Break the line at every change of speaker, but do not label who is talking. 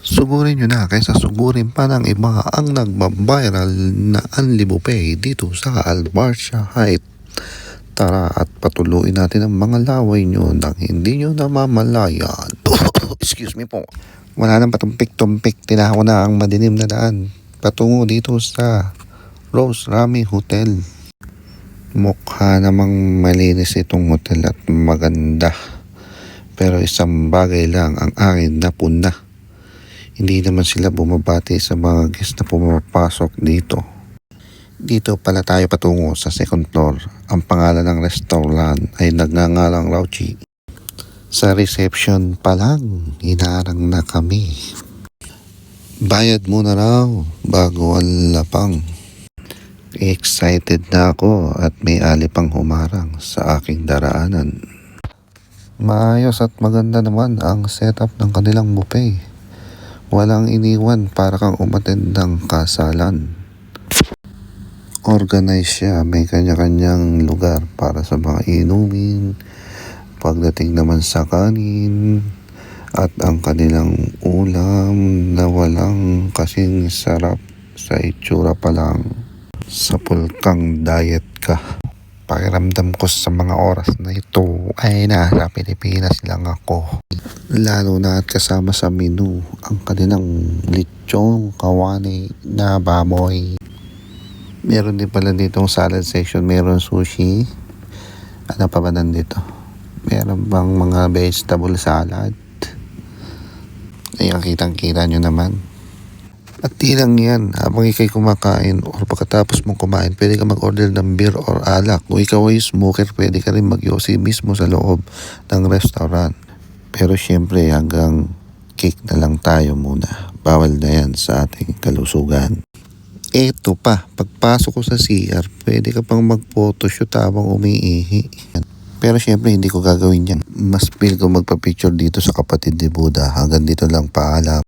Sugurin nyo na kaysa sugurin pa ng iba ang nagbabiral na Unlibo Pay dito sa Albarcia Heights. Tara at patuloy natin ang mga laway nyo nang hindi nyo namamalayan. Excuse me po. Wala nang patumpik-tumpik, tinahaw na ang madilim na daan patungo dito sa Rose Rami Hotel. Mukha namang malinis itong hotel at maganda. Pero isang bagay lang ang akin napuna. Hindi naman sila bumabati sa mga guest na pumapasok dito. Dito pala tayo patungo sa second floor. Ang pangalan ng restaurant ay nagngangalang Rauchi. Sa reception pa lang, hinarang na kami. Bayad muna raw bago ang lapang. Excited na ako at may alipang humarang sa aking daraanan. Maayos at maganda naman ang setup ng kanilang buffet. Walang iniwan para kang umattend ng kasalan. Organize siya, may kanya-kanyang lugar para sa mga inumin. Pagdating naman sa kanin at ang kanilang ulam na walang kasing sarap sa itsura pa lang. Sa pulkang diet ka. Pakiramdam ko sa mga oras na ito ay nasa Pilipinas lang ako. Lalo na at kasama sa menu ang kanilang lechong kawani na baboy. Meron din pala ditong salad section, meron sushi. Ano pa ba nandito? Meron bang mga vegetable salad? Ayan, kitang-kita nyo naman. At di lang yan, habang ikay kumakain or pagkatapos mong kumain, pwede ka mag-order ng beer or alak. Kung ikaw ay smoker, pwede ka rin mag-yosi mismo sa loob ng restaurant. Pero syempre hanggang cake na lang tayo muna. Bawal na yan sa ating kalusugan. Eto pa, pagpasok ko sa CR, pwede ka pang mag-photoshoot habang umiihi. Pero syempre hindi ko gagawin yan. Mas feel ko magpa-picture dito sa kapatid ni Buddha. Hanggang dito lang, paalam.